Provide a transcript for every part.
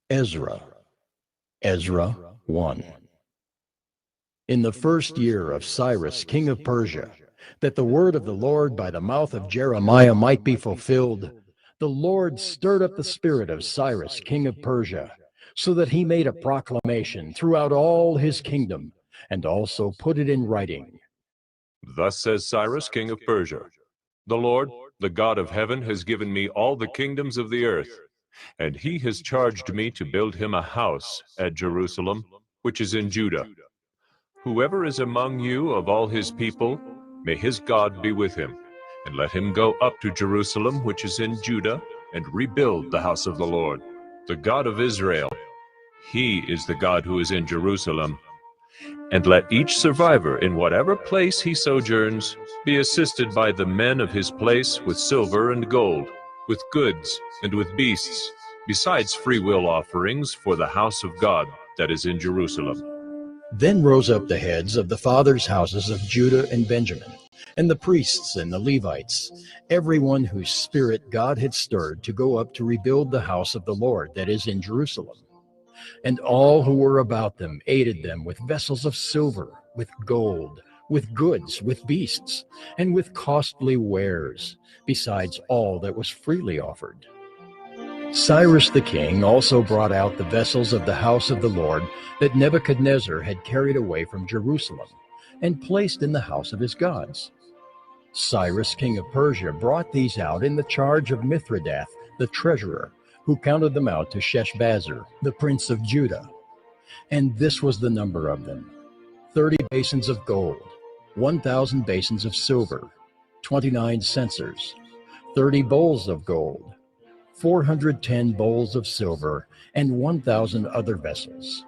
Ezra. Ezra 1. In the first year of Cyrus, king of Persia, that the word of the Lord by the mouth of Jeremiah might be fulfilled, the Lord stirred up the spirit of Cyrus, king of Persia, so that he made a proclamation throughout all his kingdom, and also put it in writing. Thus says Cyrus, king of Persia, the Lord, the God of heaven, has given me all the kingdoms of the earth, and he has charged me to build him a house at Jerusalem, which is in Judah. Whoever is among you of all his people, may his God be with him, and let him go up to Jerusalem, which is in Judah, and rebuild the house of the Lord, the God of Israel. He is the God who is in Jerusalem. And let each survivor in whatever place he sojourns be assisted by the men of his place with silver and gold, with goods and with beasts, besides freewill offerings for the house of God that is in Jerusalem. Then rose up the heads of the fathers' houses of Judah and Benjamin, and the priests and the Levites, everyone whose spirit God had stirred to go up to rebuild the house of the Lord that is in Jerusalem. And all who were about them aided them with vessels of silver, with gold, with goods, with beasts, and with costly wares, besides all that was freely offered. Cyrus the king also brought out the vessels of the house of the Lord that Nebuchadnezzar had carried away from Jerusalem, and placed in the house of his gods. Cyrus king of Persia brought these out in the charge of Mithridath the treasurer, who counted them out to Sheshbazzar, the prince of Judah. And this was the number of them: 30 basins of gold, 1,000 basins of silver, 29 censers, 30 bowls of gold, 410 bowls of silver, and 1,000 other vessels.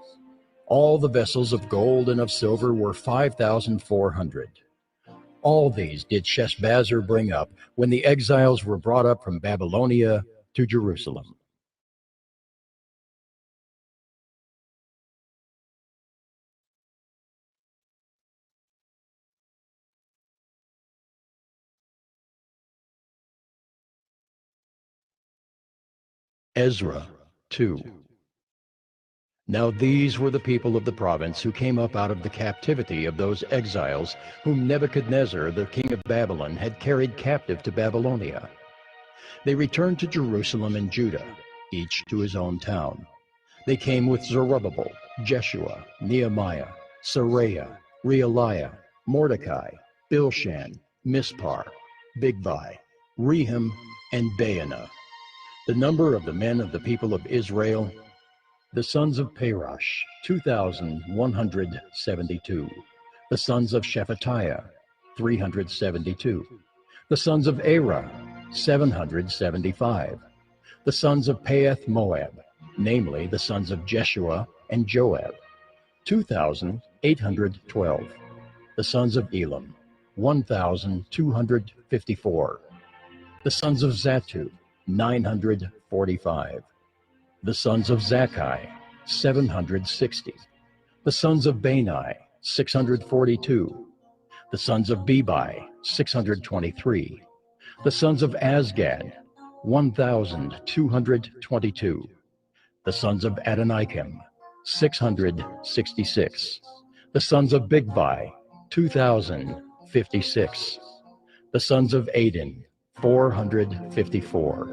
All the vessels of gold and of silver were 5,400. All these did Sheshbazzar bring up when the exiles were brought up from Babylonia to Jerusalem. Ezra 2. Now these were the people of the province who came up out of the captivity of those exiles whom Nebuchadnezzar the king of Babylon had carried captive to Babylonia. They returned to Jerusalem and Judah, each to his own town. They came with Zerubbabel, Jeshua, Nehemiah, Seraiah, Realiah, Mordecai, Bilshan, Mispar, Bigvai, Rehum, and Baanah. The number of the men of the people of Israel: the sons of Parosh, 2,172. The sons of Shephatiah, 372. The sons of Arah, 775. The sons of Paeth Moab, namely the sons of Jeshua and Joab, 2,812. The sons of Elam, 1,254. The sons of Zattu, 945. The sons of Zakkai, 760. The sons of Bani, 642. The sons of Bebai, 623. The sons of Azgad, 1,222. The sons of Adonikim, 666. The sons of Bigvai, 2,056. The sons of Adin, 454.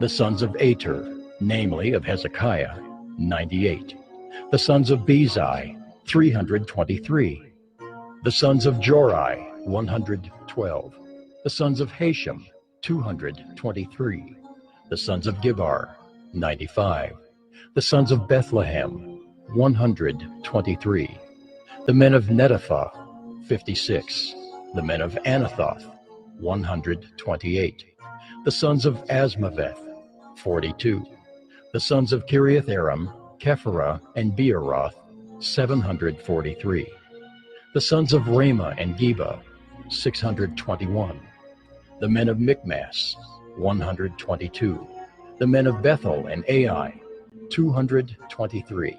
The sons of Ater, namely of Hezekiah, 98. The sons of Bezai, 323. The sons of Jorai, 112. The sons of Hashem, 223. The sons of Gibar, 95. The sons of Bethlehem, 123. The men of Netophath, 56. The men of Anathoth, 128. The sons of Asmaveth, 42. The sons of Kiriath-Aram, Kephirah, and Beeroth, 743. The sons of Ramah and Geba, 621. The men of Michmas, 122. The men of Bethel and Ai, 223.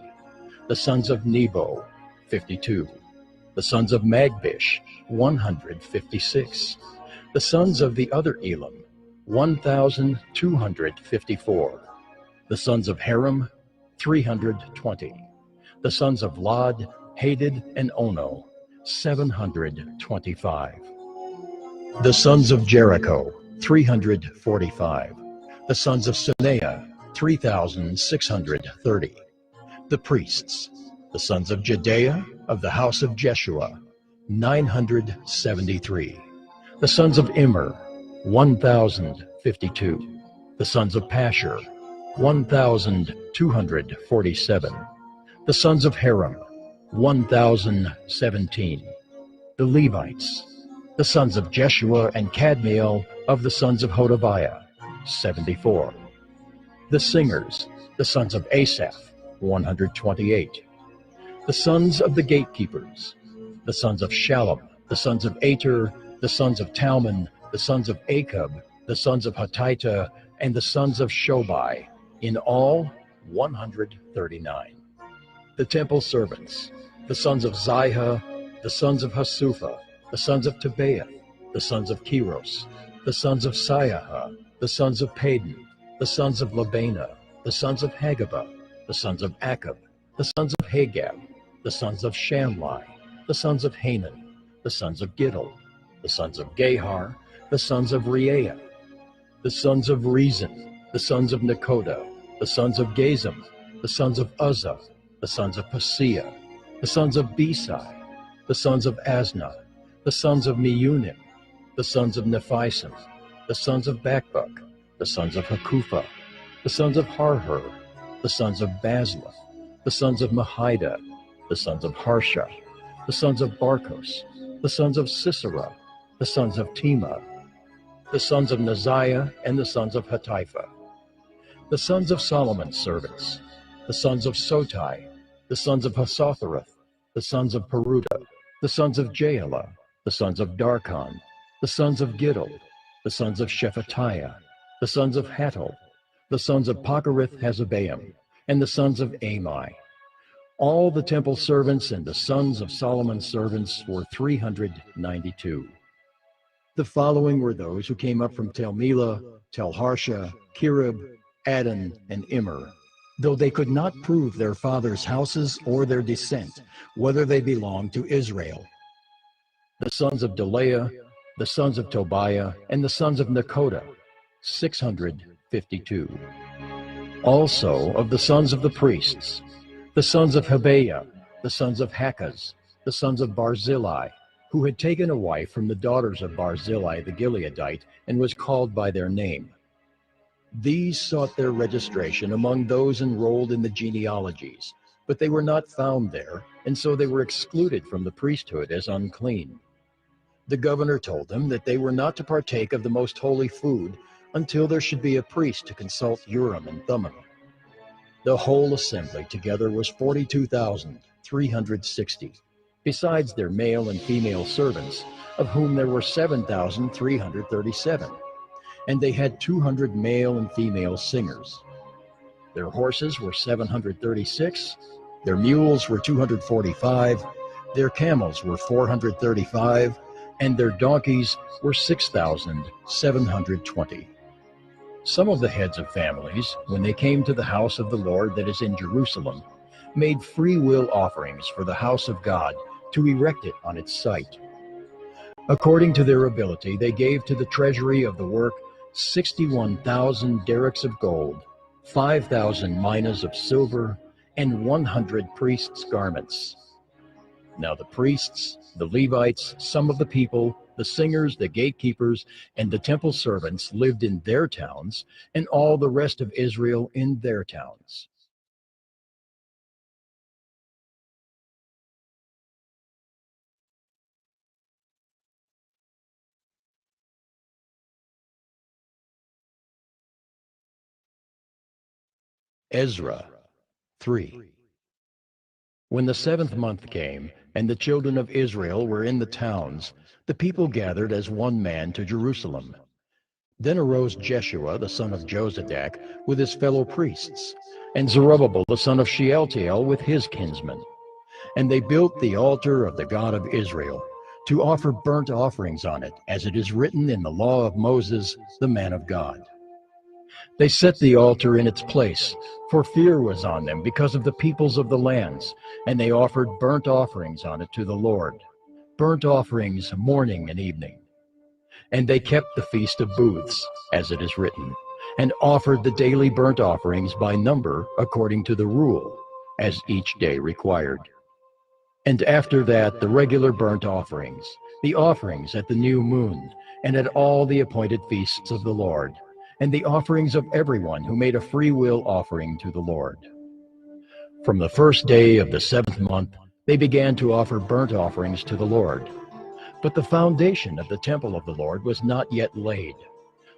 The sons of Nebo, 52. The sons of Magbish, 156. The sons of the other Elam, 1,254. The sons of Haram, 320. The sons of Lod, Hadid, and Ono, 725. The sons of Jericho, 345. The sons of Simeah, 3,630. The priests, the sons of Judea of the house of Jeshua, 973. The sons of Immer, 1,052. The sons of Pashur, 1,247. The sons of Haram, 1,017. The Levites, the sons of Jeshua and Kadmiel of the sons of Hodaviah, 74. The singers, the sons of Asaph, 128. The sons of the gatekeepers, the sons of Shallum, the sons of Ater, the sons of Talmon, the sons of Akub, the sons of Hatita, and the sons of Shobai, in all 139. The temple servants, the sons of Ziha, the sons of Hasupha, the sons of Tebaeth, the sons of Keros, the sons of Siaha, the sons of Padon, the sons of Labana, the sons of Hagabah, the sons of Akab, the sons of Hagab, the sons of Shamlai, the sons of Hanan, the sons of Giddel, the sons of Gahar, the sons of Reaiah, the sons of Rezin, the sons of Nekoda, the sons of Gazam, the sons of Uzzah, the sons of Paseah, the sons of Besai, the sons of Asna, the sons of Meunim, the sons of Nephisim, the sons of Bakbuk, the sons of Hakupha, the sons of Harhur, the sons of Bazluth, the sons of Mahida, the sons of Harsha, the sons of Barkos, the sons of Sisera, the sons of Tema, the sons of Neziah, and the sons of Hatipha. The sons of Solomon's servants, the sons of Sotai, the sons of Hasothereth, the sons of Peruda, the sons of Jaala, the sons of Darkon, the sons of Giddel, the sons of Shephatiah, the sons of Hattil, the sons of Pochereth Hazabaim, and the sons of Amai. All the temple servants and the sons of Solomon's servants were 392. The following were those who came up from Tel Melah, Tel Harsha, Kirub, Adon, and Immer, though they could not prove their fathers' houses or their descent, whether they belonged to Israel. The sons of Delaiah, the sons of Tobiah, and the sons of Nekoda, 652. Also of the sons of the priests, the sons of Habeah, the sons of Hakaz, the sons of Barzillai, who had taken a wife from the daughters of Barzillai the Gileadite and was called by their name. These sought their registration among those enrolled in the genealogies, but they were not found there, and so they were excluded from the priesthood as unclean. The governor told them that they were not to partake of the most holy food until there should be a priest to consult Urim and Thummim. The whole assembly together was 42,360, besides their male and female servants, of whom there were 7,337, and they had 200 male and female singers. Their horses were 736, their mules were 245, their camels were 435, and their donkeys were 6,720. Some of the heads of families, when they came to the house of the Lord that is in Jerusalem, made free will offerings for the house of God to erect it on its site. According to their ability, they gave to the treasury of the work 61,000 derricks of gold, 5,000 minas of silver, and 100 priests' garments. Now the priests, the Levites, some of the people, the singers, the gatekeepers, and the temple servants lived in their towns, and all the rest of Israel in their towns. Ezra 3. When the 7th month came, and the children of Israel were in the towns, the people gathered as one man to Jerusalem. Then arose Jeshua the son of Jozadak with his fellow priests, and Zerubbabel the son of Shealtiel with his kinsmen. And they built the altar of the God of Israel, to offer burnt offerings on it, as it is written in the law of Moses, the man of God. They set the altar in its place, for fear was on them because of the peoples of the lands, and they offered burnt offerings on it to the Lord, burnt offerings morning and evening. And they kept the Feast of Booths, as it is written, and offered the daily burnt offerings by number according to the rule, as each day required. And after that the regular burnt offerings, the offerings at the new moon, and at all the appointed feasts of the Lord, and the offerings of everyone who made a free will offering to the Lord. From the first day of the 7th month they began to offer burnt offerings to the Lord. But the foundation of the temple of the Lord was not yet laid.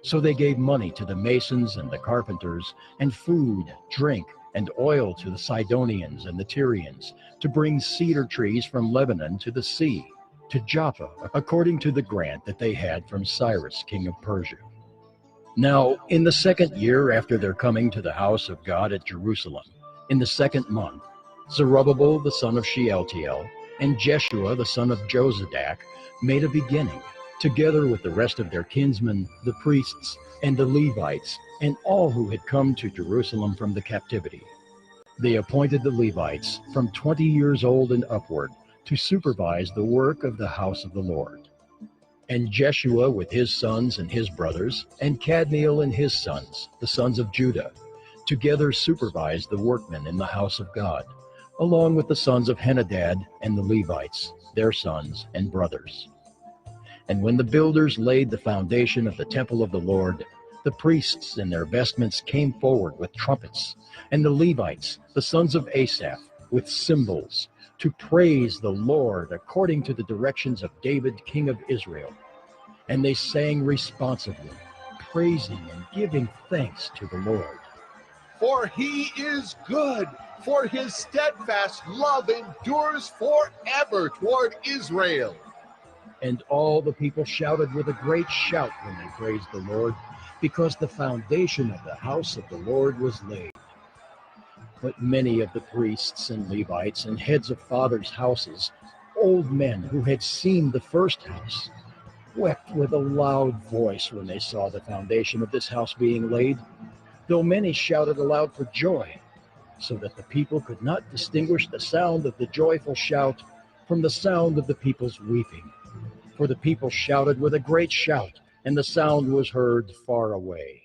So they gave money to the masons and the carpenters, and food, drink, and oil to the Sidonians and the Tyrians, to bring cedar trees from Lebanon to the sea, to Joppa, according to the grant that they had from Cyrus, king of Persia. Now, in the 2nd year after their coming to the house of God at Jerusalem, in the 2nd month, Zerubbabel the son of Shealtiel and Jeshua the son of Jozadak made a beginning, together with the rest of their kinsmen, the priests, and the Levites, and all who had come to Jerusalem from the captivity. They appointed the Levites from 20 years old and upward to supervise the work of the house of the Lord. And Jeshua with his sons and his brothers, and Kadmiel and his sons, the sons of Judah, together supervised the workmen in the house of God, along with the sons of Henadad and the Levites, their sons and brothers. And when the builders laid the foundation of the temple of the Lord, the priests in their vestments came forward with trumpets, and the Levites, the sons of Asaph, with cymbals, to praise the Lord according to the directions of David, king of Israel. And they sang responsively, praising and giving thanks to the Lord. For he is good, for his steadfast love endures forever toward Israel. And all the people shouted with a great shout when they praised the Lord, because the foundation of the house of the Lord was laid. But many of the priests and Levites and heads of fathers' houses, old men who had seen the first house, wept with a loud voice when they saw the foundation of this house being laid, though many shouted aloud for joy, so that the people could not distinguish the sound of the joyful shout from the sound of the people's weeping. For the people shouted with a great shout, and the sound was heard far away.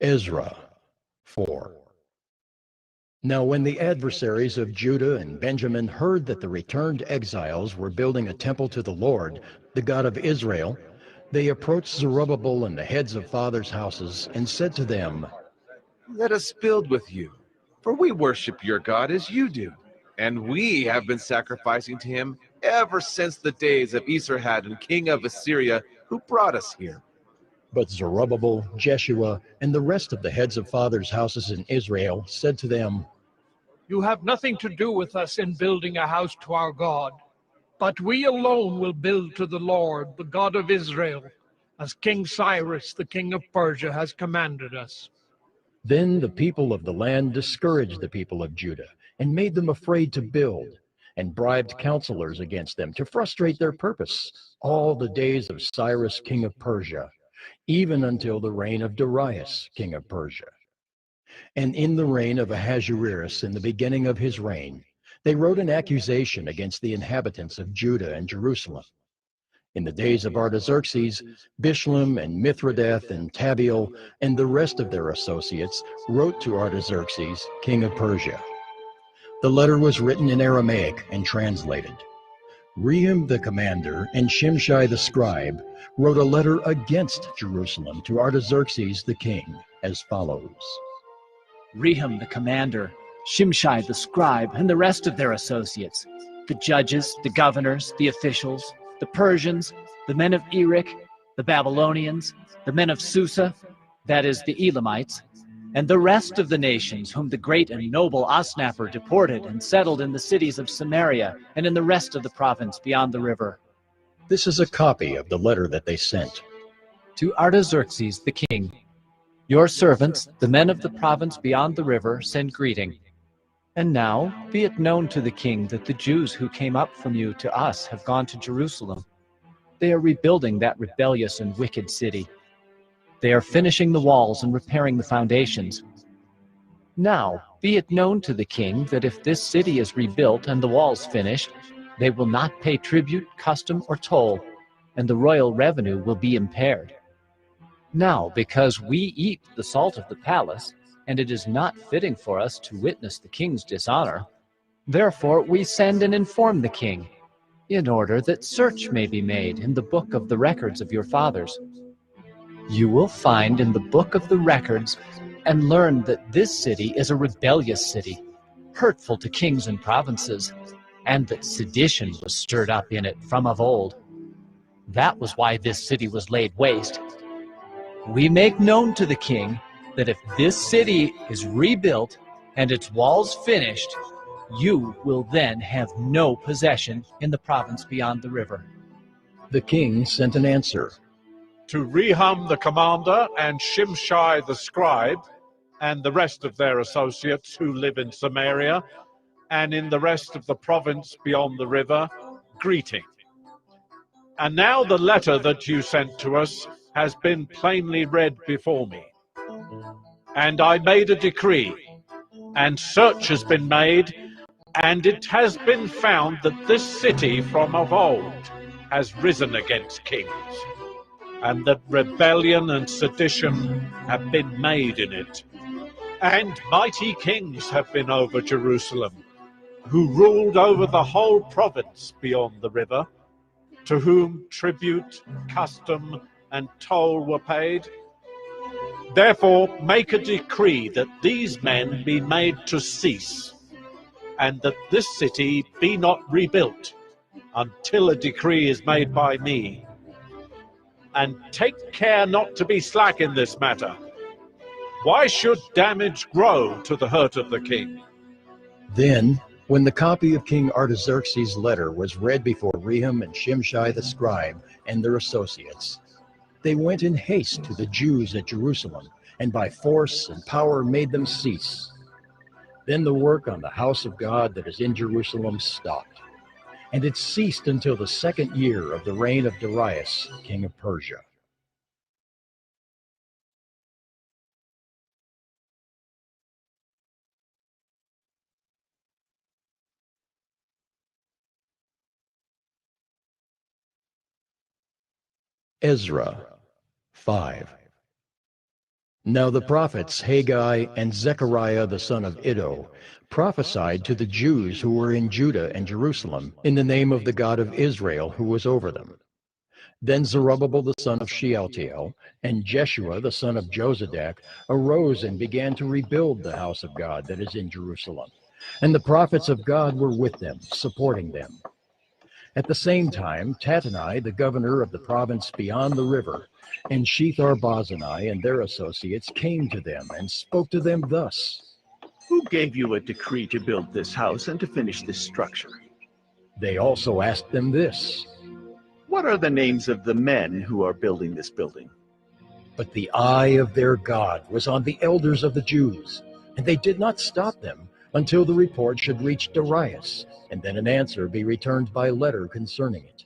Ezra 4. Now when the adversaries of Judah and Benjamin heard that the returned exiles were building a temple to the Lord, the God of Israel, they approached Zerubbabel and the heads of fathers' houses and said to them, Let us build with you, for we worship your God as you do, and we have been sacrificing to him ever since the days of Esarhaddon, king of Assyria, who brought us here. But Zerubbabel, Jeshua, and the rest of the heads of fathers' houses in Israel said to them, You have nothing to do with us in building a house to our God, but we alone will build to the Lord, the God of Israel, as King Cyrus, the king of Persia, has commanded us. Then the people of the land discouraged the people of Judah and made them afraid to build, and bribed counselors against them to frustrate their purpose all the days of Cyrus, king of Persia, even until the reign of Darius, king of Persia. And in the reign of Ahasuerus, in the beginning of his reign, they wrote an accusation against the inhabitants of Judah and Jerusalem. In the days of Artaxerxes, Bishlam and Mithridath and Tabeel and the rest of their associates wrote to Artaxerxes, king of Persia. The letter was written in Aramaic and translated. Rehum the commander and Shimshai the scribe wrote a letter against Jerusalem to Artaxerxes the king as follows. Rehum the commander, Shimshai the scribe, and the rest of their associates, the judges, the governors, the officials, the Persians, the men of Erech, the Babylonians, the men of Susa, that is, the Elamites, and the rest of the nations whom the great and noble Osnappar deported and settled in the cities of Samaria and in the rest of the province beyond the river. This is a copy of the letter that they sent. To Artaxerxes the king, Your servants, the men of the province beyond the river, send greeting. And now be it known to the king that the Jews who came up from you to us have gone to Jerusalem. They are rebuilding that rebellious and wicked city. They are finishing the walls and repairing the foundations. Now be it known to the king that if this city is rebuilt and the walls finished, they will not pay tribute, custom, or toll, and the royal revenue will be impaired. Now, because we eat the salt of the palace, and it is not fitting for us to witness the king's dishonor, therefore we send and inform the king, in order that search may be made in the book of the records of your fathers. You will find in the book of the records and learn that this city is a rebellious city, hurtful to kings and provinces, and that sedition was stirred up in it from of old. That was why this city was laid waste. We make known to the king that if this city is rebuilt and its walls finished, you will then have no possession in the province beyond the river. The king sent an answer. To Rehum the commander and Shimshai the scribe, and the rest of their associates who live in Samaria, and in the rest of the province beyond the river, greeting. And now the letter that you sent to us has been plainly read before me. And I made a decree, and search has been made, and it has been found that this city from of old has risen against kings, and that rebellion and sedition have been made in it. And mighty kings have been over Jerusalem, who ruled over the whole province beyond the river, to whom tribute, custom, and toll were paid. Therefore make a decree that these men be made to cease, and that this city be not rebuilt until a decree is made by me. And take care not to be slack in this matter. Why should damage grow to the hurt of the king? Then, when the copy of King Artaxerxes' letter was read before Rehum and Shimshai the scribe and their associates, they went in haste to the Jews at Jerusalem, and by force and power made them cease. Then the work on the house of God that is in Jerusalem stopped, and it ceased until the 2nd year of the reign of Darius, king of Persia. Ezra 5. Now the prophets Haggai and Zechariah the son of Iddo prophesied to the Jews who were in Judah and Jerusalem in the name of the God of Israel who was over them. Then Zerubbabel the son of Shealtiel and Jeshua the son of Jozadak arose and began to rebuild the house of God that is in Jerusalem. And the prophets of God were with them, supporting them. At the same time, Tattenai, the governor of the province beyond the river, and Shethar-Bozenai and their associates came to them and spoke to them thus. Who gave you a decree to build this house and to finish this structure? They also asked them this. What are the names of the men who are building this building? But the eye of their God was on the elders of the Jews, and they did not stop them until the report should reach Darius, and then an answer be returned by letter concerning it.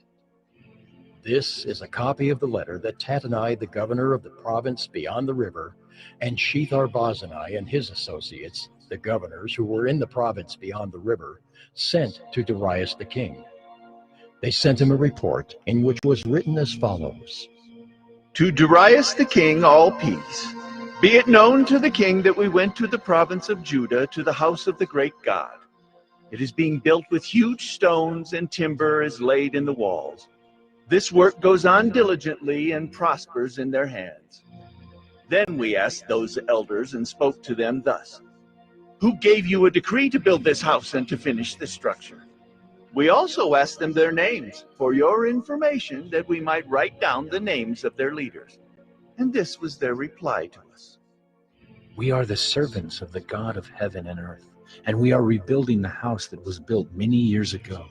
This is a copy of the letter that Tattenai, the governor of the province beyond the river, and Shethar-Bozenai and his associates, the governors who were in the province beyond the river, sent to Darius the king. They sent him a report in which was written as follows. To Darius the king, all peace. Be it known to the king that we went to the province of Judah, to the house of the great God. It is being built with huge stones, and timber is laid in the walls. This work goes on diligently and prospers in their hands. Then we asked those elders and spoke to them thus. Who gave you a decree to build this house and to finish this structure? We also asked them their names, for your information, that we might write down the names of their leaders. And this was their reply to us. We are the servants of the God of heaven and earth, and we are rebuilding the house that was built many years ago,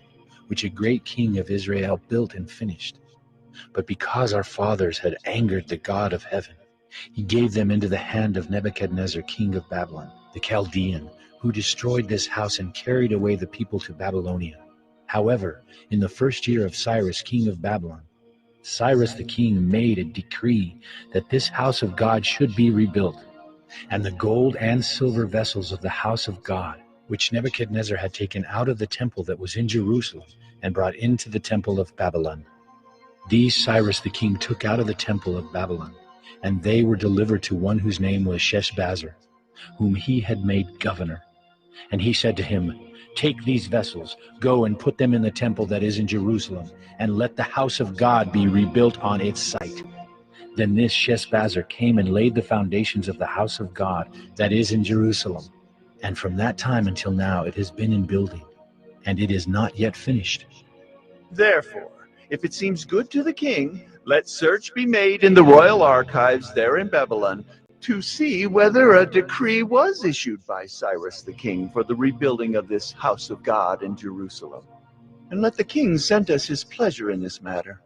which a great king of Israel built and finished. But because our fathers had angered the God of heaven, He gave them into the hand of Nebuchadnezzar, king of Babylon, the Chaldean, who destroyed this house and carried away the people to Babylonia. However, in the first year of Cyrus, king of Babylon, Cyrus the king made a decree that this house of God should be rebuilt, and the gold and silver vessels of the house of God, which Nebuchadnezzar had taken out of the temple that was in Jerusalem and brought into the temple of Babylon. These Cyrus the king took out of the temple of Babylon, and they were delivered to one whose name was Sheshbazzar, whom he had made governor. And he said to him, "Take these vessels, go and put them in the temple that is in Jerusalem, and let the house of God be rebuilt on its site." Then this Sheshbazzar came and laid the foundations of the house of God that is in Jerusalem. And from that time until now it has been in building, and it is not yet finished. Therefore, if it seems good to the king, let search be made in the royal archives there in Babylon to see whether a decree was issued by Cyrus the king for the rebuilding of this house of God in Jerusalem. And let the king send us his pleasure in this matter.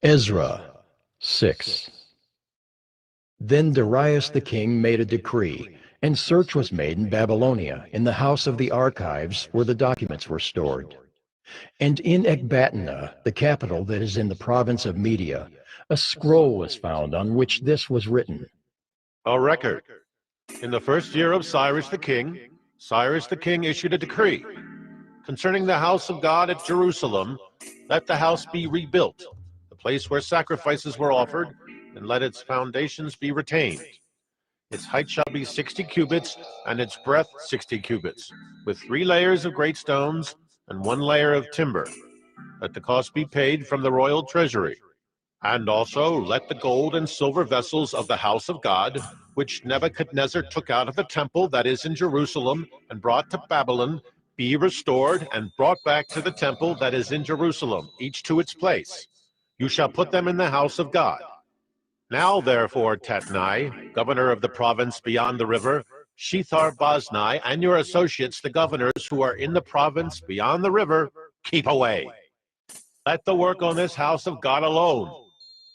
Ezra 6. Then Darius the king made a decree, and search was made in Babylonia, in the house of the archives where the documents were stored. And in Ecbatana, the capital that is in the province of Media, a scroll was found on which this was written. A record. In the first year of Cyrus the king issued a decree concerning the house of God at Jerusalem, let the house be rebuilt, the place where sacrifices were offered, and let its foundations be retained. Its height shall be 60 cubits, and its breadth 60 cubits, with 3 layers of great stones and 1 layer of timber. Let the cost be paid from the royal treasury. And also let the gold and silver vessels of the house of God, which Nebuchadnezzar took out of the temple that is in Jerusalem and brought to Babylon, be restored and brought back to the temple that is in Jerusalem, each to its place. You shall put them in the house of God. Now therefore, Tatnai, governor of the province beyond the river, Shethar-Boznai, and your associates, the governors who are in the province beyond the river, keep away. Let the work on this house of God alone.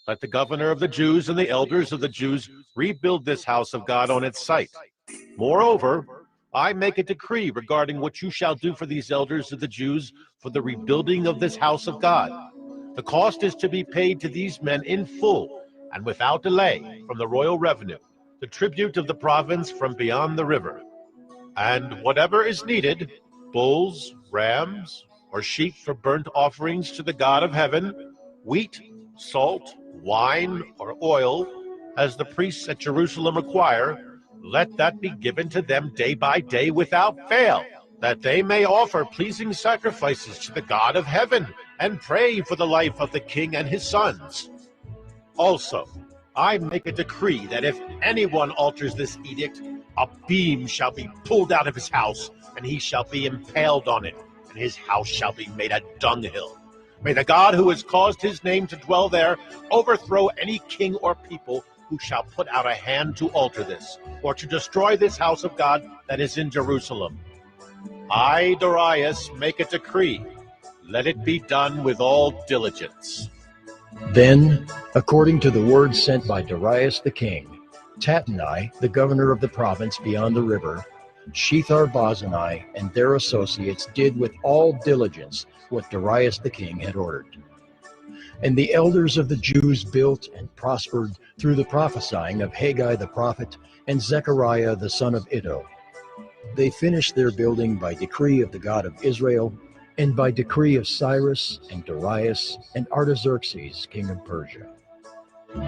Let the governor of the Jews and the elders of the Jews rebuild this house of God on its site. Moreover, I make a decree regarding what you shall do for these elders of the Jews for the rebuilding of this house of God. The cost is to be paid to these men in full and without delay from the royal revenue, the tribute of the province from beyond the river. And whatever is needed, bulls, rams, or sheep for burnt offerings to the God of heaven, wheat, salt, wine, or oil, as the priests at Jerusalem require, let that be given to them day by day without fail, that they may offer pleasing sacrifices to the God of heaven and pray for the life of the king and his sons. Also, I make a decree that if anyone alters this edict, a beam shall be pulled out of his house, and he shall be impaled on it, and his house shall be made a dunghill. May the God who has caused his name to dwell there overthrow any king or people who shall put out a hand to alter this, or to destroy this house of God that is in Jerusalem. I, Darius, make a decree. Let it be done with all diligence. Then, according to the word sent by Darius the king, Tatnai, the governor of the province beyond the river, Shethar-Boznai, and their associates did with all diligence what Darius the king had ordered. And the elders of the Jews built and prospered through the prophesying of Haggai the prophet and Zechariah the son of Iddo. They finished their building by decree of the God of Israel, and by decree of Cyrus and Darius and Artaxerxes, king of Persia.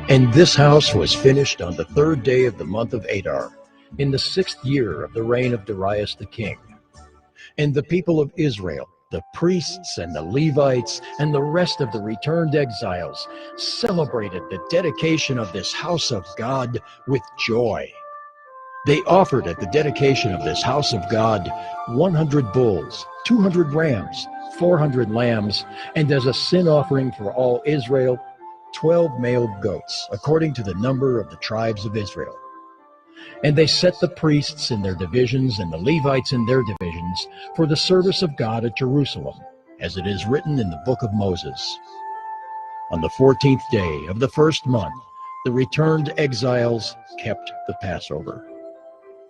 And this house was finished on the 3rd day of the month of Adar, in the 6th year of the reign of Darius the king. And the people of Israel, the priests and the Levites, and the rest of the returned exiles, celebrated the dedication of this house of God with joy. They offered at the dedication of this house of God 100 bulls, 200 rams, 400 lambs, and as a sin offering for all Israel, 12 male goats, according to the number of the tribes of Israel. And they set the priests in their divisions and the Levites in their divisions for the service of God at Jerusalem, as it is written in the Book of Moses. On the 14th day of the first month, the returned exiles kept the Passover.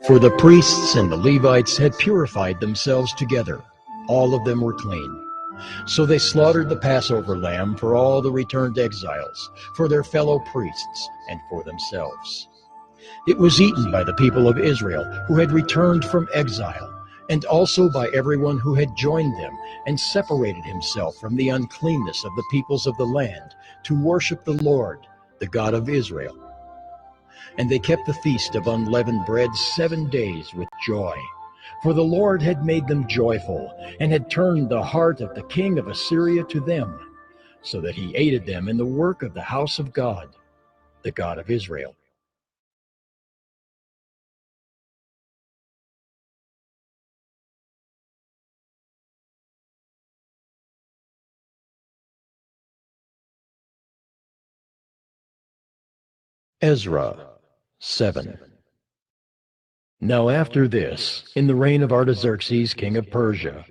For the priests and the Levites had purified themselves together. All of them were clean. So they slaughtered the Passover lamb for all the returned exiles, for their fellow priests, and for themselves. It was eaten by the people of Israel who had returned from exile, and also by everyone who had joined them and separated himself from the uncleanness of the peoples of the land to worship the Lord, the God of Israel. And they kept the feast of unleavened bread 7 days with joy. For the Lord had made them joyful, and had turned the heart of the king of Assyria to them, so that he aided them in the work of the house of God, the God of Israel. Ezra 7. Now after this, in the reign of Artaxerxes, king of Persia,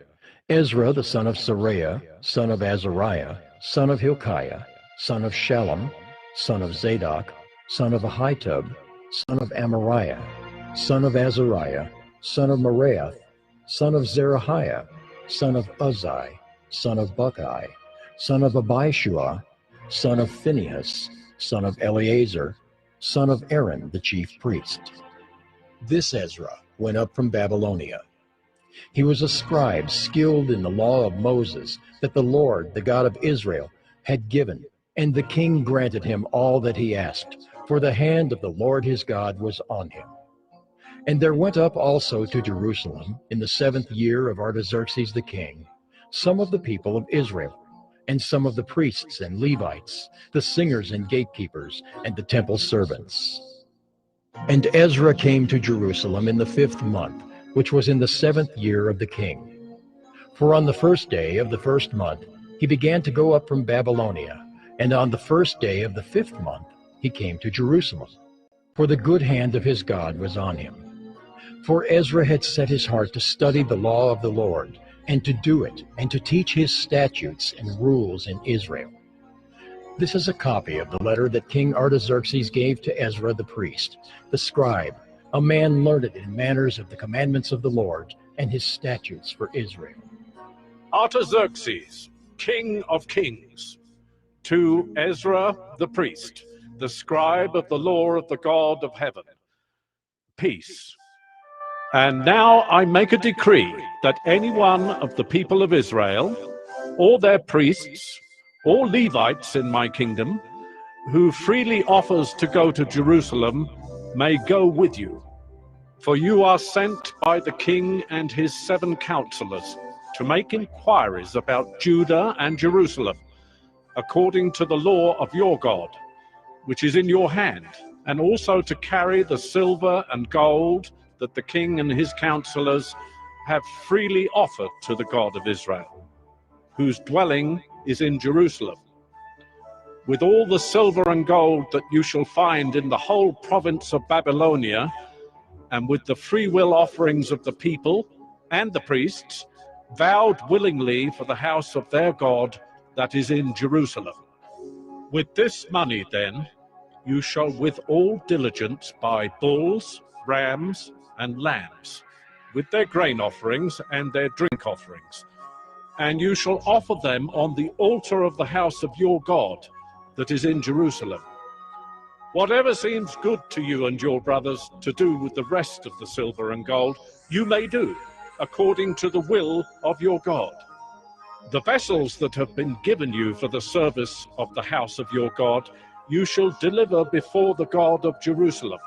Ezra the son of Seraiah, son of Azariah, son of Hilkiah, son of Shallum, son of Zadok, son of Ahitub, son of Amariah, son of Azariah, son of Meraioth, son of Zerahiah, son of Uzzi, son of Bucci, son of Abishua, son of Phinehas, son of Eleazar, son of Aaron the chief priest. This Ezra went up from Babylonia. He was a scribe skilled in the law of Moses that the Lord, the God of Israel, had given, and the king granted him all that he asked, for the hand of the Lord his God was on him. And there went up also to Jerusalem in the 7th year of Artaxerxes the king some of the people of Israel, and some of the priests and Levites, the singers and gatekeepers, and the temple servants. And Ezra came to Jerusalem in the 5th month, which was in the 7th year of the king. For on the 1st day of the 1st month he began to go up from Babylonia, and on the 1st day of the 5th month he came to Jerusalem. For the good hand of his God was on him. For Ezra had set his heart to study the law of the Lord, and to do it, and to teach his statutes and rules in Israel. This is a copy of the letter that King Artaxerxes gave to Ezra the priest, the scribe, a man learned in manners of the commandments of the Lord and his statutes for Israel. Artaxerxes, king of kings, to Ezra the priest, the scribe of the law of the God of heaven, peace. And now I make a decree that any one of the people of Israel, or their priests, or Levites in my kingdom, who freely offers to go to Jerusalem, may go with you. For you are sent by the king and his 7 counselors to make inquiries about Judah and Jerusalem, according to the law of your God, which is in your hand, and also to carry the silver and gold that the king and his counselors have freely offered to the God of Israel, whose dwelling is in Jerusalem, with all the silver and gold that you shall find in the whole province of Babylonia, and with the freewill offerings of the people and the priests, vowed willingly for the house of their God that is in Jerusalem. With this money, then, you shall with all diligence buy bulls, rams, and lambs, with their grain offerings and their drink offerings, and you shall offer them on the altar of the house of your God that is in Jerusalem. Whatever seems good to you and your brothers to do with the rest of the silver and gold, you may do, according to the will of your God. The vessels that have been given you for the service of the house of your God, you shall deliver before the God of Jerusalem.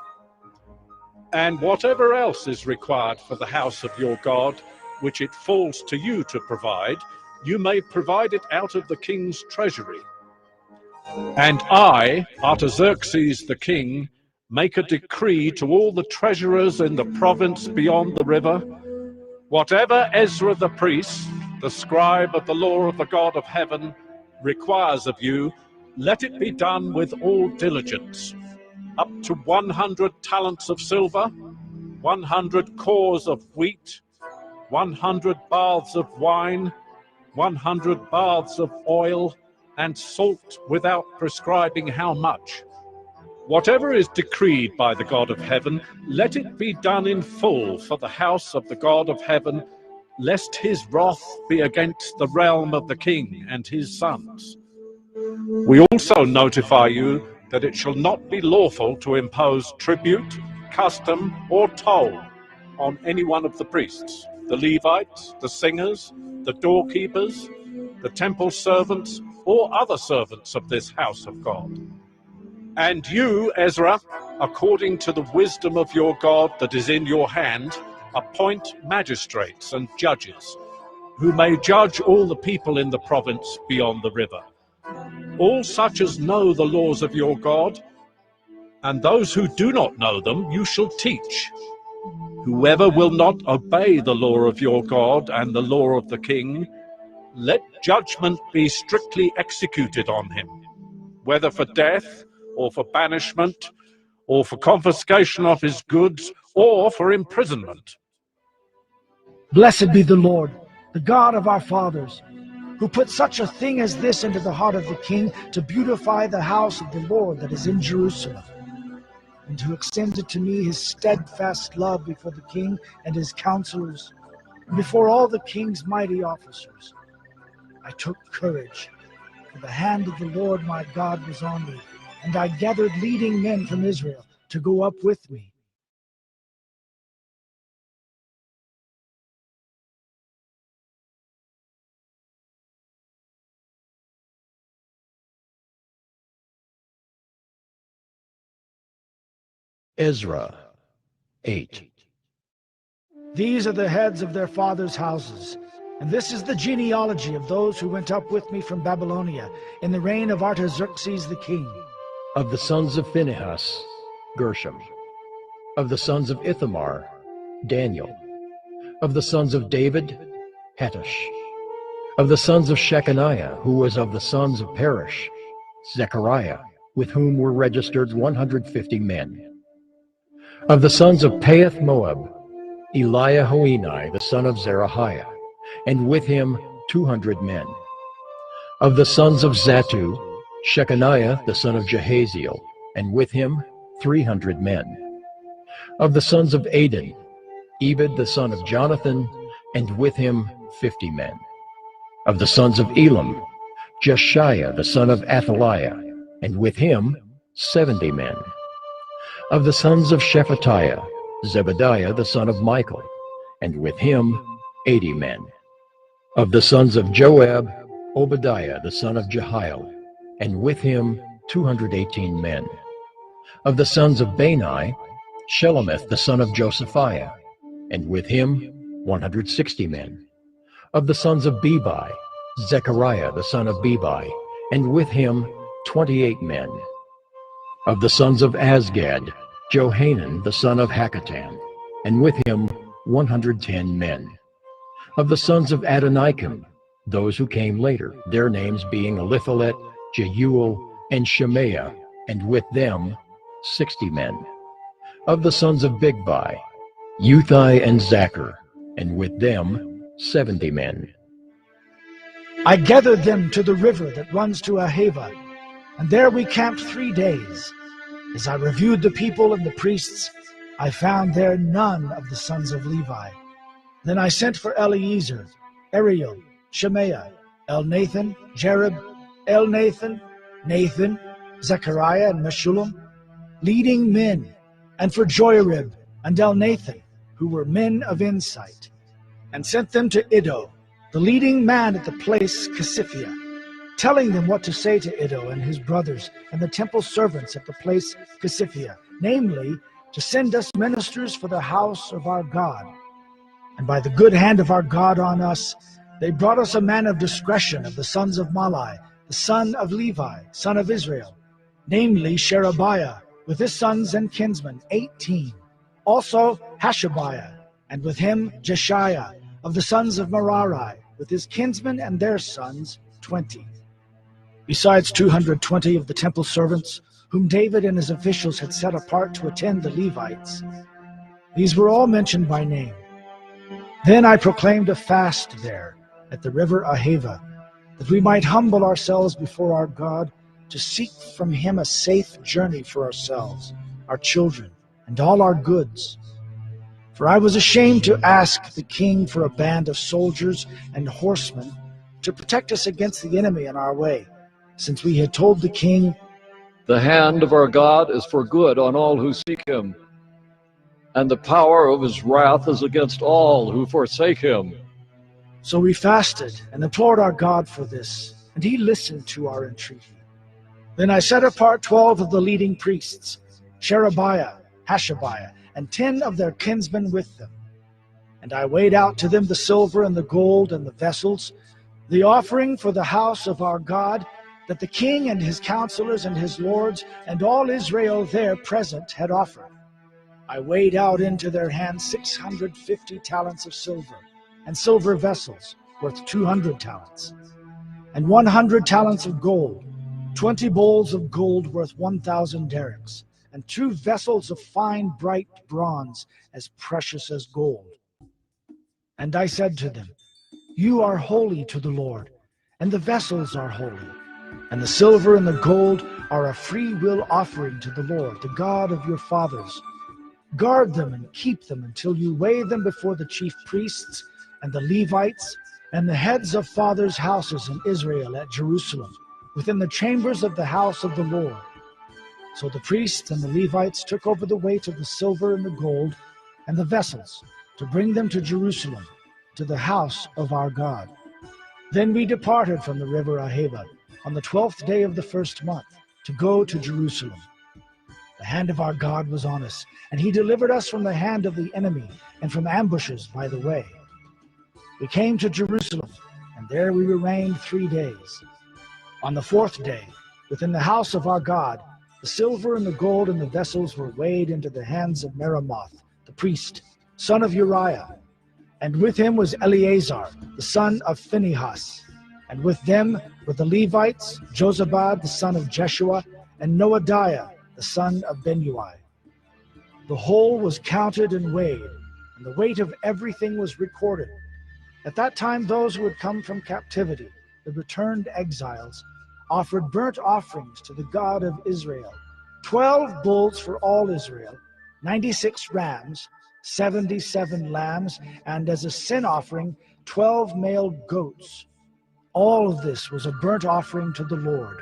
And whatever else is required for the house of your God, which it falls to you to provide, you may provide it out of the king's treasury. And I, Artaxerxes the king, make a decree to all the treasurers in the province beyond the river, whatever Ezra the priest, the scribe of the law of the God of heaven, requires of you, let it be done with all diligence. up to 100 talents of silver, 100 cores of wheat, 100 baths of wine, 100 baths of oil, and salt without prescribing how much. Whatever is decreed by the God of heaven, let it be done in full for the house of the God of heaven, lest his wrath be against the realm of the king and his sons. We also notify you that it shall not be lawful to impose tribute, custom, or toll on any one of the priests, the Levites, the singers, the doorkeepers, the temple servants, or other servants of this house of God. And you, Ezra, according to the wisdom of your God that is in your hand, appoint magistrates and judges, who may judge all the people in the province beyond the river. All such as know the laws of your God, and those who do not know them you shall teach. Whoever will not obey the law of your God and the law of the king, let judgment be strictly executed on him, whether for death, or for banishment, or for confiscation of his goods, or for imprisonment. Blessed be the Lord, the God of our fathers, who put such a thing as this into the heart of the king, to beautify the house of the Lord that is in Jerusalem, and to extend to me his steadfast love before the king and his counselors, and before all the king's mighty officers. I took courage, for the hand of the Lord my God was on me, and I gathered leading men from Israel to go up with me. Ezra 8. These are the heads of their fathers' houses, and this is the genealogy of those who went up with me from Babylonia in the reign of Artaxerxes the king. Of the sons of Phinehas, Gershom. Of the sons of Ithamar, Daniel. Of the sons of David, Hattush. Of the sons of Shechaniah, who was of the sons of Perish, Zechariah, with whom were registered 150 men. Of the sons of Pahath Moab, Eliahoenai, the son of Zerahiah, and with him 200 men. Of the sons of Zattu, Shechaniah, the son of Jehaziel, and with him 300 men. Of the sons of Adin, Ebed, the son of Jonathan, and with him 50 men. Of the sons of Elam, Jeshiah, the son of Athaliah, and with him 70 men. Of the sons of Shephatiah, Zebediah, the son of Michael, and with him 80 men. Of the sons of Joab, Obadiah, the son of Jehiel, and with him 218 men. Of the sons of Bani, Shelomith, the son of Josephiah, and with him 160 men. Of the sons of Bebai, Zechariah, the son of Bebai, and with him 28 men. Of the sons of Azgad, Johanan, the son of Hakatan, and with him 110 men. Of the sons of Adonikam, those who came later, their names being Eliphalet, Jeuel, and Shemaiah, and with them 60 men. Of the sons of Bigvai, Uthai and Zachar, and with them 70 men. I gathered them to the river that runs to Ahava, and there we camped 3 days. As I reviewed the people and the priests, I found there none of the sons of Levi. Then I sent for Eliezer, Ariel, Shemaiah, Elnathan, Jerib, Elnathan, Nathan, Zechariah, and Meshullam, leading men, and for Joiarib and Elnathan, who were men of insight, and sent them to Iddo, the leading man at the place Casiphia, telling them what to say to Iddo and his brothers and the temple servants at the place Casiphia, namely, to send us ministers for the house of our God. And by the good hand of our God on us, they brought us a man of discretion of the sons of Malai, the son of Levi, son of Israel, namely Sherebiah, with his sons and kinsmen, 18. Also Hashabiah, and with him Jeshiah, of the sons of Merari, with his kinsmen and their sons, 20. Besides 220 of the temple servants, whom David and his officials had set apart to attend the Levites. These were all mentioned by name. Then I proclaimed a fast there at the river Ahava, that we might humble ourselves before our God, to seek from him a safe journey for ourselves, our children, and all our goods. For I was ashamed to ask the king for a band of soldiers and horsemen to protect us against the enemy on our way, since we had told the king, "The hand of our God is for good on all who seek him, and the power of his wrath is against all who forsake him." So we fasted and implored our God for this, and he listened to our entreaty. Then I set apart 12 of the leading priests, Sherebiah, Hashabiah, and 10 of their kinsmen with them. And I weighed out to them the silver and the gold and the vessels, the offering for the house of our God, that the king and his counselors and his lords and all Israel there present had offered. I weighed out into their hands 650 talents of silver, and silver vessels worth 200 talents, and 100 talents of gold, 20 bowls of gold worth 1,000 derricks, and 2 vessels of fine bright bronze as precious as gold. And I said to them, "You are holy to the Lord, and the vessels are holy, and the silver and the gold are a free will offering to the Lord, the God of your fathers. Guard them and keep them until you weigh them before the chief priests and the Levites and the heads of fathers' houses in Israel at Jerusalem, within the chambers of the house of the Lord." So the priests and the Levites took over the weight of the silver and the gold and the vessels to bring them to Jerusalem, to the house of our God. Then we departed from the river Ahava on the 12th day of the first month to go to Jerusalem. The hand of our God was on us, and he delivered us from the hand of the enemy and from ambushes by the way. We came to Jerusalem, and there we remained 3 days. On the 4th day, within the house of our God, the silver and the gold and the vessels were weighed into the hands of Meremoth, the priest, son of Uriah. And with him was Eleazar, the son of Phinehas. And with them were the Levites, Jozabad, the son of Jeshua, and Noadiah, the son of Benui. The whole was counted and weighed, and the weight of everything was recorded. At that time those who had come from captivity, the returned exiles, offered burnt offerings to the God of Israel, 12 bulls for all Israel, 96 rams, 77 lambs, and as a sin offering, 12 male goats. All of this was a burnt offering to the Lord.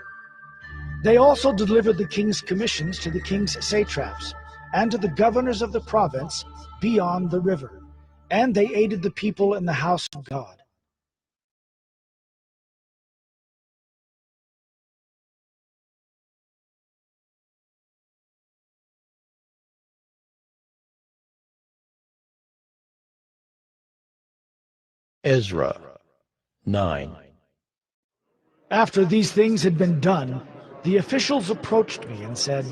They also delivered the king's commissions to the king's satraps and to the governors of the province beyond the river, and they aided the people in the house of God. Ezra 9. After these things had been done, the officials approached me and said,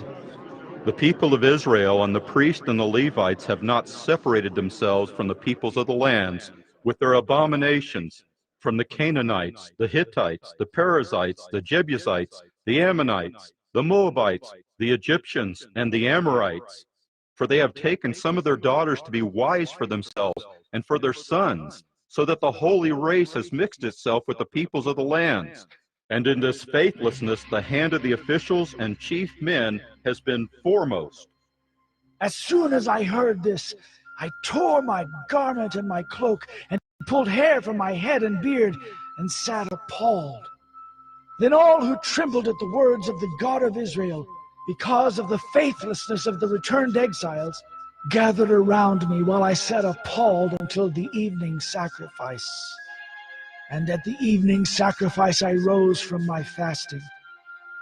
"The people of Israel and the priests and the Levites have not separated themselves from the peoples of the lands with their abominations, from the Canaanites, the Hittites, the Perizzites, the Jebusites, the Ammonites, the Moabites, the Egyptians, and the Amorites. For they have taken some of their daughters to be wives for themselves and for their sons, so that the holy race has mixed itself with the peoples of the lands. And in this faithlessness, the hand of the officials and chief men has been foremost." As soon as I heard this, I tore my garment and my cloak, and pulled hair from my head and beard, and sat appalled. Then all who trembled at the words of the God of Israel, because of the faithlessness of the returned exiles, gathered around me while I sat appalled until the evening sacrifice. And at the evening sacrifice I rose from my fasting,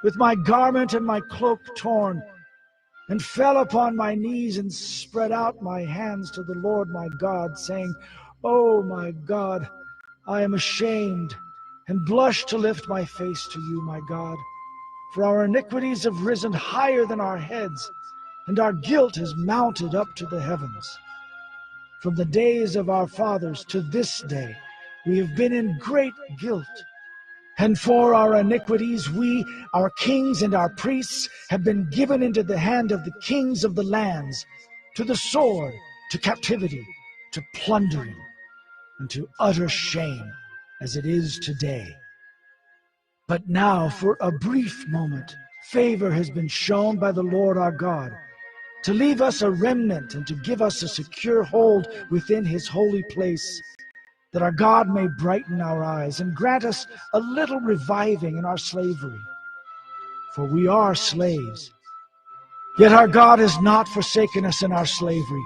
with my garment and my cloak torn, and fell upon my knees and spread out my hands to the Lord my God, saying, "Oh my God, I am ashamed, and blush to lift my face to you, my God. For our iniquities have risen higher than our heads, and our guilt has mounted up to the heavens. From the days of our fathers to this day, we have been in great guilt. And for our iniquities, we, our kings and our priests, have been given into the hand of the kings of the lands, to the sword, to captivity, to plundering, and to utter shame, as it is today. But now, for a brief moment, favor has been shown by the Lord our God, to leave us a remnant and to give us a secure hold within his holy place, that our God may brighten our eyes and grant us a little reviving in our slavery. For we are slaves. Yet our God has not forsaken us in our slavery,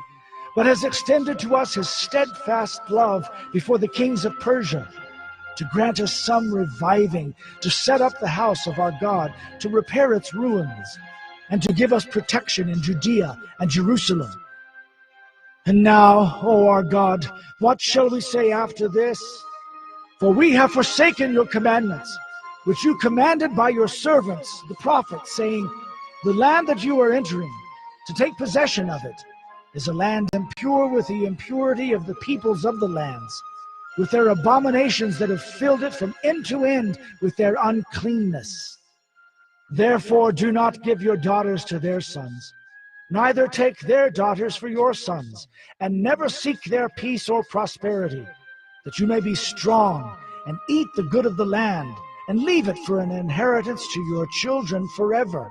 but has extended to us his steadfast love before the kings of Persia, to grant us some reviving, to set up the house of our God, to repair its ruins, and to give us protection in Judea and Jerusalem. And now, O our God, what shall we say after this? For we have forsaken your commandments, which you commanded by your servants, the prophets, saying, the land that you are entering, to take possession of it, is a land impure with the impurity of the peoples of the lands, with their abominations that have filled it from end to end with their uncleanness. Therefore do not give your daughters to their sons, neither take their daughters for your sons, and never seek their peace or prosperity, that you may be strong and eat the good of the land, and leave it for an inheritance to your children forever.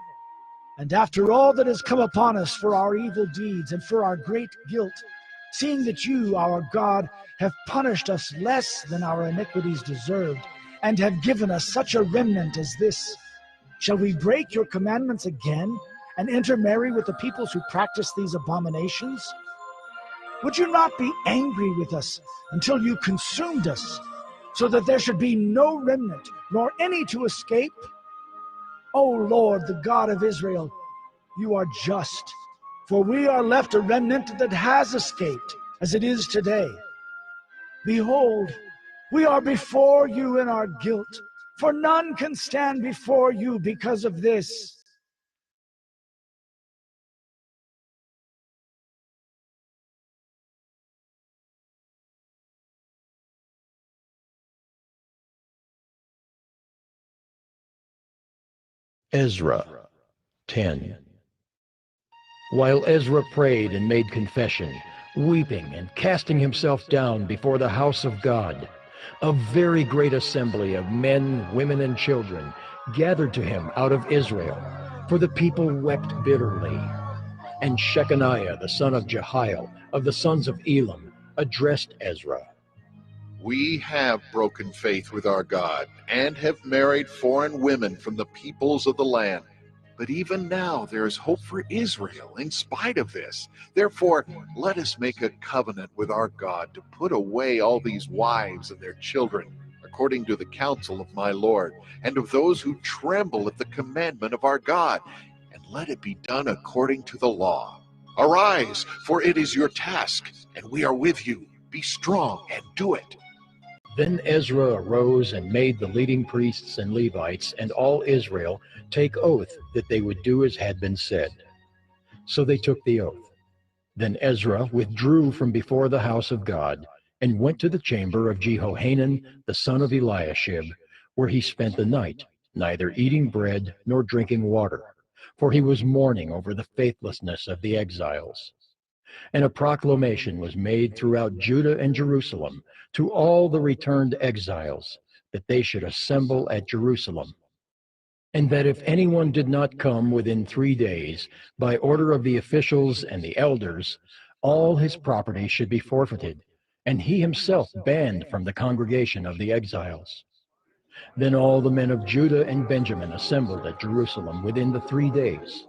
And after all that has come upon us for our evil deeds and for our great guilt, seeing that you, our God, have punished us less than our iniquities deserved, and have given us such a remnant as this, shall we break your commandments again, and intermarry with the peoples who practice these abominations? Would you not be angry with us until you consumed us, so that there should be no remnant, nor any to escape? O Lord, the God of Israel, you are just, for we are left a remnant that has escaped, as it is today. Behold, we are before you in our guilt, for none can stand before you because of this. Ezra 10. While Ezra prayed and made confession, weeping and casting himself down before the house of God, a very great assembly of men, women, and children gathered to him out of Israel, for the people wept bitterly. And Shechaniah the son of Jehiel of the sons of Elam addressed Ezra. We have broken faith with our God and have married foreign women from the peoples of the land. But even now there is hope for Israel in spite of this. Therefore, let us make a covenant with our God to put away all these wives and their children, according to the counsel of my Lord, and of those who tremble at the commandment of our God, and let it be done according to the law. Arise, for it is your task, and we are with you. Be strong and do it. Then Ezra arose and made the leading priests and Levites and all Israel take oath that they would do as had been said. So they took the oath. Then Ezra withdrew from before the house of God and went to the chamber of Jehohanan the son of Eliashib, where he spent the night, neither eating bread nor drinking water, for he was mourning over the faithlessness of the exiles. And a proclamation was made throughout Judah and Jerusalem to all the returned exiles, that they should assemble at Jerusalem, and that if anyone did not come within 3 days, by order of the officials and the elders, all his property should be forfeited, and he himself banned from the congregation of the exiles. Then all the men of Judah and Benjamin assembled at Jerusalem within the 3 days.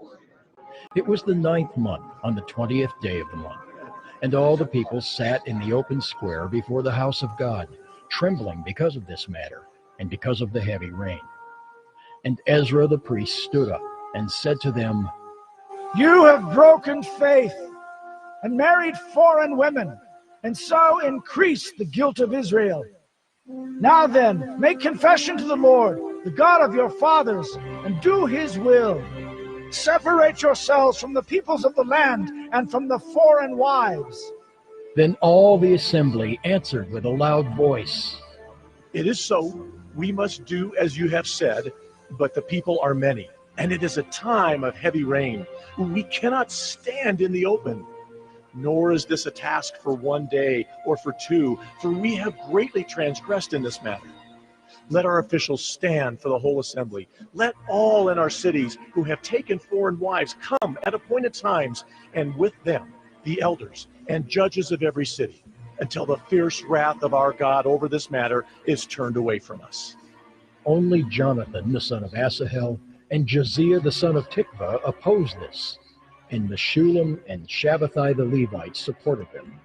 It was the 9th month, on the 20th day of the month, and all the people sat in the open square before the house of God, trembling because of this matter, and because of the heavy rain. And Ezra the priest stood up and said to them, You have broken faith and married foreign women, and so increased the guilt of Israel. Now then, make confession to the Lord, the God of your fathers, and do his will. Separate yourselves from the peoples of the land and from the foreign wives. Then all the assembly answered with a loud voice, It is so. We must do as you have said, but the people are many, and it is a time of heavy rain. We cannot stand in the open. Nor is this a task for 1 day or for 2, for we have greatly transgressed in this matter. Let our officials stand for the whole assembly. Let all in our cities who have taken foreign wives come at appointed times, and with them the elders and judges of every city, until the fierce wrath of our God over this matter is turned away from us. Only Jonathan, the son of Asahel, and Josiah, the son of Tikvah, opposed this, and Meshullam and Shabbathai the Levites supported them.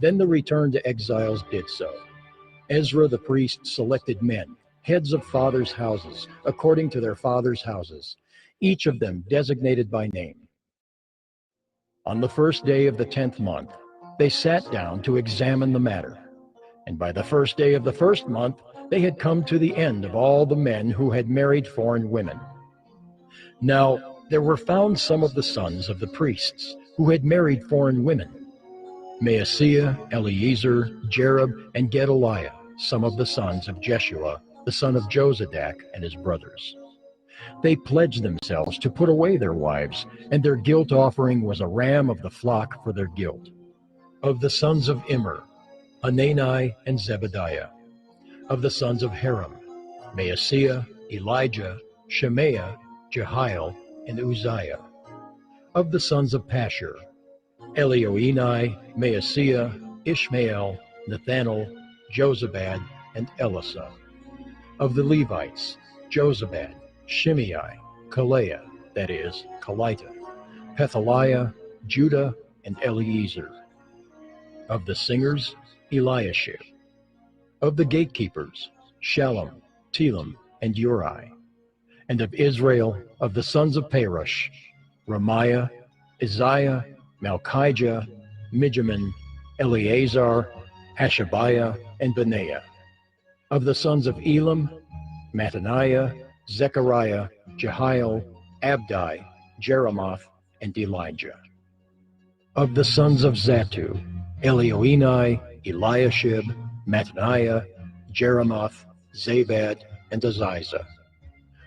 Then the returned exiles did so. Ezra the priest selected men, heads of fathers' houses, according to their fathers' houses, each of them designated by name. On the first day of the 10th month, they sat down to examine the matter. And by the first day of the first month, they had come to the end of all the men who had married foreign women. Now there were found some of the sons of the priests who had married foreign women: Maaseiah, Eleazar, Jerub, and Gedaliah, some of the sons of Jeshua, the son of Jozadak, and his brothers. They pledged themselves to put away their wives, and their guilt offering was a ram of the flock for their guilt. Of the sons of Immer, Hanani and Zebediah. Of the sons of Haram, Maaseiah, Elijah, Shemaiah, Jehiel, and Uzziah. Of the sons of Pashur, Elioenai, Maaseiah, Ishmael, Nathanael, Jozabad, and Elisah. Of the Levites, Jozabad, Shimei, Kaleah, that is, Kelita, Pethaliah, Judah, and Eliezer. Of the singers, Eliashib. Of the gatekeepers, Shallum, Telem, and Uri. And of Israel, of the sons of Perush, Ramiah, Isaiah, Malchijah, Mijamin, Eleazar, Hashabiah, and Benaiah. Of the sons of Elam, Mattaniah, Zechariah, Jehiel, Abdi, Jeremoth, and Elijah. Of the sons of Zatu, Elioenai, Eliashib, Mattaniah, Jeremoth, Zabad, and Aziza.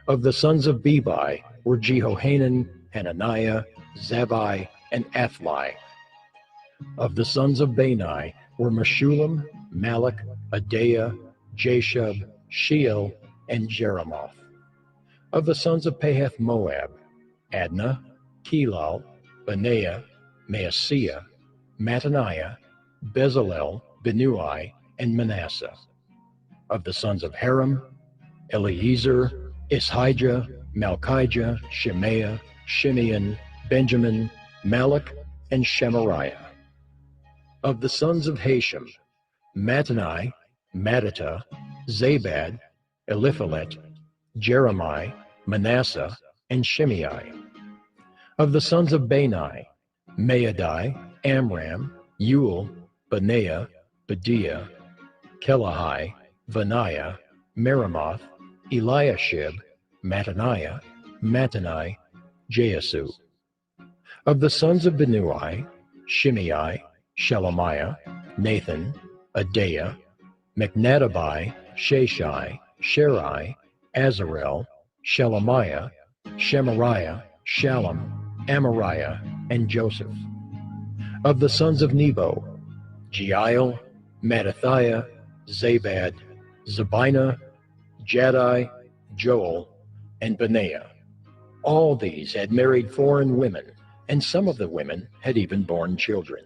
Of the sons of Bebai were Jehohanan, Hananiah, Zabai, and Athli. Of the sons of Bani were Meshullam, Malach, Adaiah, Jashub, Sheol, and Jeremoth. Of the sons of Pahath Moab, Adnah, Kelal, Benaiah, Maaseiah, Mattaniah, Bezalel, Benui, and Manasseh. Of the sons of Haram, Eliezer, Ishijah, Malchijah, Shemaiah, Shimeon, Benjamin, Malach, and Shemariah. Of the sons of Hashem, Mattani, Mattata, Zabad, Eliphalet, Jeremiah, Manasseh, and Shimei. Of the sons of Bani, Maadai, Amram, Ewell, Benaiah, Bediah, Kelahai, Vaniah, Meremoth, Eliashib, Mattaniah, Mattani, Jeasu. Of the sons of Benui, Shimei, Shelemiah, Nathan, Adaiah, Mechnadabai, Sheshai, Sherai, Azarel, Shelemiah, Shemariah, Shallum, Amariah, and Joseph. Of the sons of Nebo, Jeiel, Mattathiah, Zabad, Zabina, Jaddai, Joel, and Benaiah. All these had married foreign women, and some of the women had even borne children.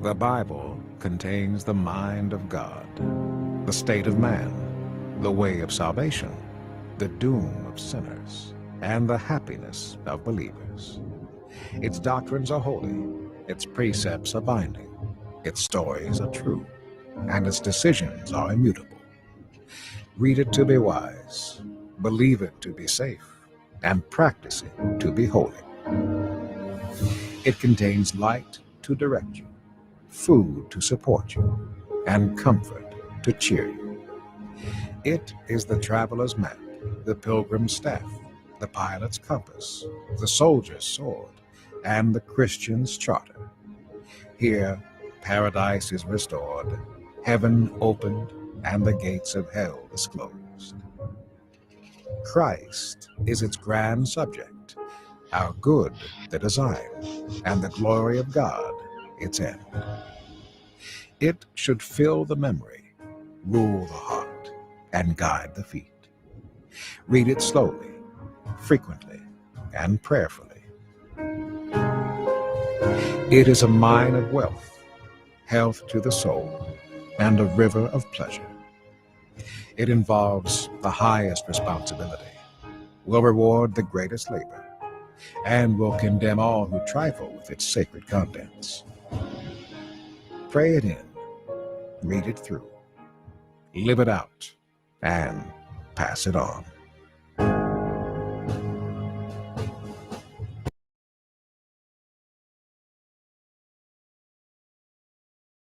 The Bible contains the mind of God, the state of man, the way of salvation, the doom of sinners, and the happiness of believers. Its doctrines are holy, its precepts are binding, its stories are true, and its decisions are immutable. Read it to be wise, believe it to be safe, and practice it to be holy. It contains light to direct you, food to support you, and comfort to cheer you. It is the traveler's map, the pilgrim's staff, the pilot's compass, the soldier's sword, and the Christian's charter. Here, paradise is restored, heaven opened, and the gates of hell disclosed. Christ is its grand subject, our good the design, and the glory of God its end. It should fill the memory, rule the heart, and guide the feet. Read it slowly, frequently, and prayerfully. It is a mine of wealth, health to the soul, and a river of pleasure. It involves the highest responsibility, will reward the greatest labor, and will condemn all who trifle with its sacred contents. Pray it in, read it through, live it out, and pass it on.